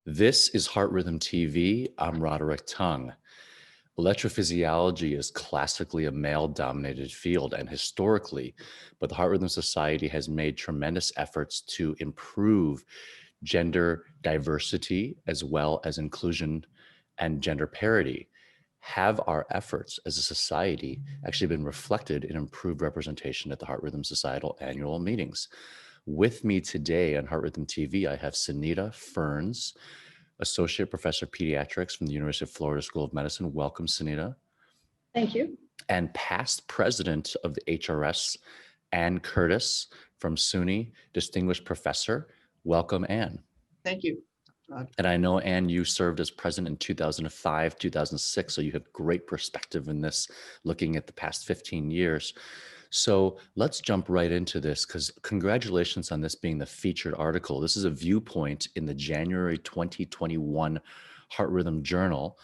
This is Heart Rhythm TV. I'm Roderick Tung. Electrophysiology is classically a male-dominated field and historically, but the Heart Rhythm Society has made tremendous efforts to improve gender diversity as well as inclusion and gender parity. Have our efforts as a society actually been reflected in improved representation at the Heart Rhythm Societal annual meetings? With me today on Heart Rhythm TV, I have Sunita Ferns, Associate Professor of Pediatrics from the University of Florida School of Medicine. Welcome, Sunita. Thank you. And past president of the HRS, Ann Curtis from SUNY, Distinguished Professor. Welcome, Ann. Thank you. And I know, Ann, you served as president in 2005, 2006, so you have great perspective in this, looking at the past 15 years. So let's jump right into this, because congratulations on this being the featured article. This is a viewpoint in the January 2021 Heart Rhythm Journal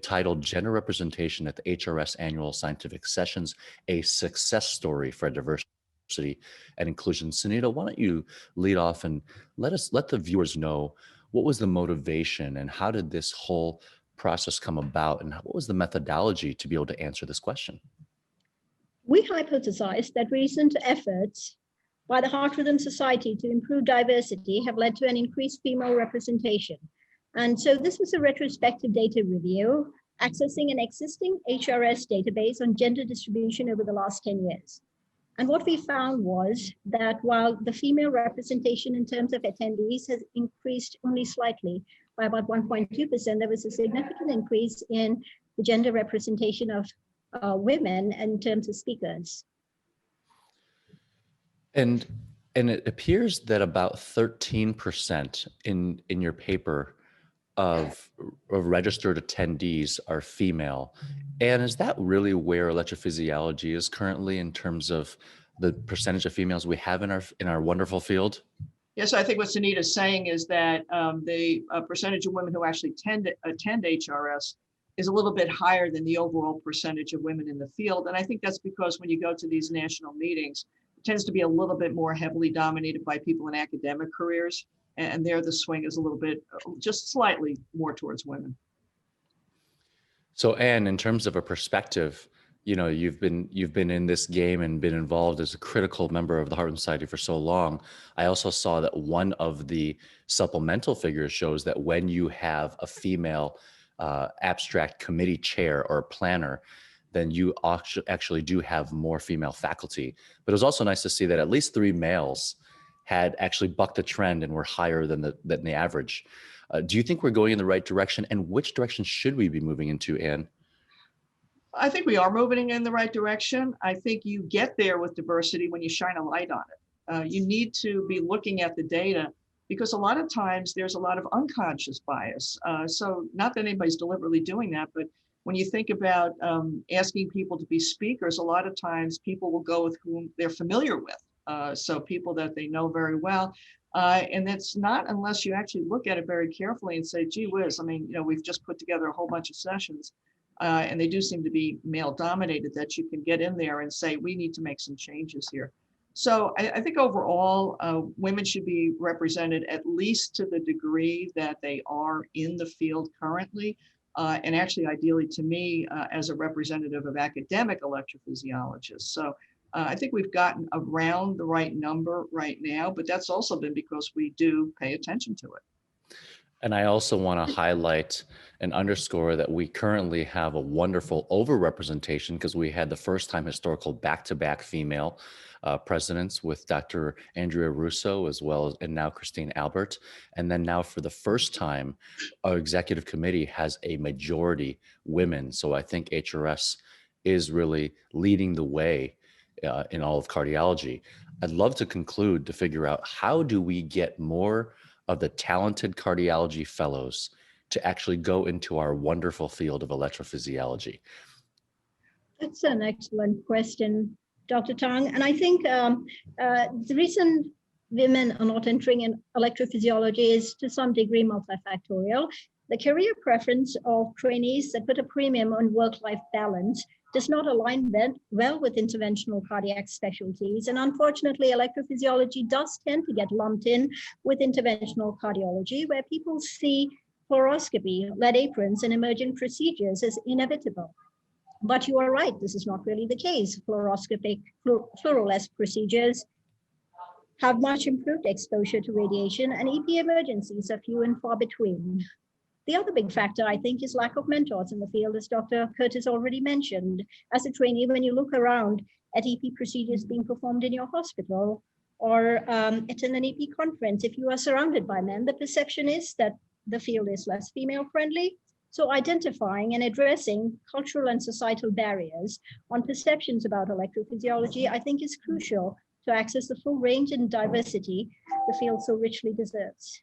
titled Gender Representation at the HRS Annual Scientific Sessions, a Success Story for Diversity and Inclusion. Sunita, why don't you lead off and let the viewers know what was the motivation and how did this whole process come about, and what was the methodology to be able to answer this question? We hypothesized that recent efforts by the Heart Rhythm Society to improve diversity have led to an increased female representation. And so this was a retrospective data review accessing an existing HRS database on gender distribution over the last 10 years. And what we found was that while the female representation in terms of attendees has increased only slightly by about 1.2%, there was a significant increase in the gender representation of women in terms of speakers. And it appears that about 13% in your paper of registered attendees are female. And is that really where electrophysiology is currently in terms of the percentage of females we have in our wonderful field? Yes, I think what Sunita is saying is that the percentage of women who actually attend HRS is a little bit higher than the overall percentage of women in the field. And I think that's because when you go to these national meetings, it tends to be a little bit more heavily dominated by people in academic careers. And there the swing is a little bit, just slightly more towards women. So, Anne, in terms of a perspective, you know, you've been in this game and been involved as a critical member of the Heart Rhythm Society for so long. I also saw that one of the supplemental figures shows that when you have a female abstract committee chair or planner, then you actually do have more female faculty. But it was also nice to see that at least 3 males had actually bucked the trend and were higher than the average. Do you think we're going in the right direction, and which direction should we be moving into, Anne? I think we are moving in the right direction. I think you get there with diversity when you shine a light on it. You need to be looking at the data because a lot of times there's a lot of unconscious bias. So not that anybody's deliberately doing that, but when you think about asking people to be speakers, a lot of times people will go with whom they're familiar with. So people that they know very well. And that's not unless you actually look at it very carefully and say, gee whiz, I mean, you know, we've just put together a whole bunch of sessions and they do seem to be male dominated, that you can get in there and say, we need to make some changes here. So I think overall, women should be represented at least to the degree that they are in the field currently. And actually, ideally to me, as a representative of academic electrophysiologists. So I think we've gotten around the right number right now, but that's also been because we do pay attention to it. And I also want to highlight and underscore that we currently have a wonderful overrepresentation because we had the first time historical back-to-back female presidents with Dr. Andrea Russo as well as, and now Christine Albert. And then now for the first time, our executive committee has a majority women. So I think HRS is really leading the way in all of cardiology. I'd love to conclude to figure out how do we get more of the talented cardiology fellows to actually go into our wonderful field of electrophysiology? That's an excellent question, Dr. Tung. And I think the reason women are not entering in electrophysiology is to some degree multifactorial. The career preference of trainees that put a premium on work-life balance does not align well with interventional cardiac specialties. And unfortunately, electrophysiology does tend to get lumped in with interventional cardiology, where people see fluoroscopy, lead aprons, and emergent procedures as inevitable. But you are right, this is not really the case. Fluoroscopic fluoroless procedures have much improved exposure to radiation, and EP emergencies are few and far between. The other big factor, I think, is lack of mentors in the field, as Dr. Curtis already mentioned. As a trainee, when you look around at EP procedures being performed in your hospital or at an EP conference, if you are surrounded by men, the perception is that the field is less female-friendly. So identifying and addressing cultural and societal barriers on perceptions about electrophysiology, I think, is crucial to access the full range and diversity the field so richly deserves.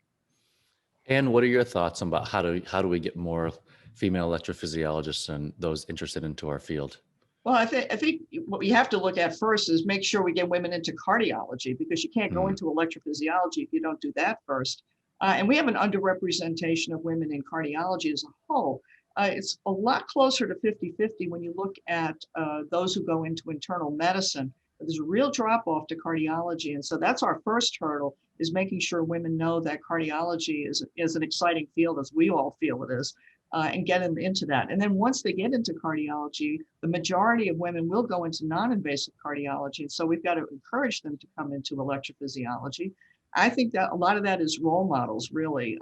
And what are your thoughts about how do we get more female electrophysiologists and those interested into our field? Well, I think what we have to look at first is make sure we get women into cardiology, because you can't go into electrophysiology if you don't do that first. And we have an underrepresentation of women in cardiology as a whole. It's a lot closer to 50-50 when you look at those who go into internal medicine. There's a real drop off to cardiology. And so that's our first hurdle, is making sure women know that cardiology is an exciting field, as we all feel it is, and get them into that. And then once they get into cardiology, the majority of women will go into non-invasive cardiology. And so we've got to encourage them to come into electrophysiology. I think that a lot of that is role models, really.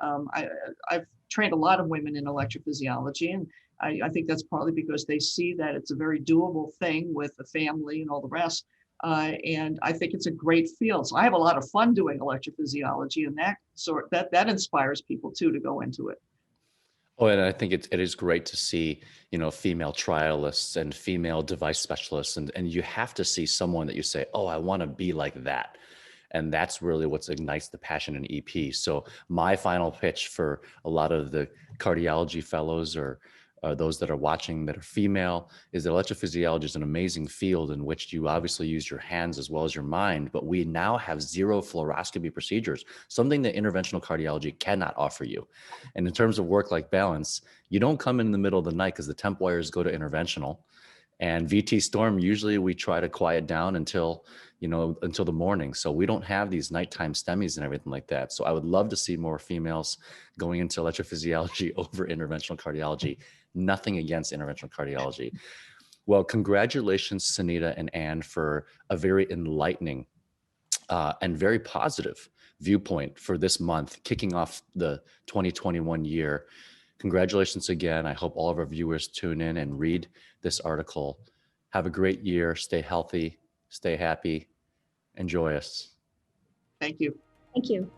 I've trained a lot of women in electrophysiology, and I think that's partly because they see that it's a very doable thing with the family and all the rest. And I think it's a great field. So I have a lot of fun doing electrophysiology, and that inspires people too to go into it. Oh, and I think it is great to see, female trialists and female device specialists, and you have to see someone that you say, oh, I want to be like that. And that's really what ignites the passion in EP. So my final pitch for a lot of the cardiology fellows or those that are watching that are female is that electrophysiology is an amazing field in which you obviously use your hands as well as your mind, but we now have zero fluoroscopy procedures, something that interventional cardiology cannot offer you. And in terms of work-life balance, you don't come in the middle of the night because the temp wires go to interventional. And VT storm, usually we try to quiet down until the morning. So we don't have these nighttime STEMIs and everything like that. So I would love to see more females going into electrophysiology over interventional cardiology. Nothing against interventional cardiology. Well, congratulations, Sunita and Anne, for a very enlightening and very positive viewpoint for this month, kicking off the 2021 year. Congratulations again. I hope all of our viewers tune in and read this article. Have a great year. Stay healthy, stay happy, and joyous. Thank you. Thank you.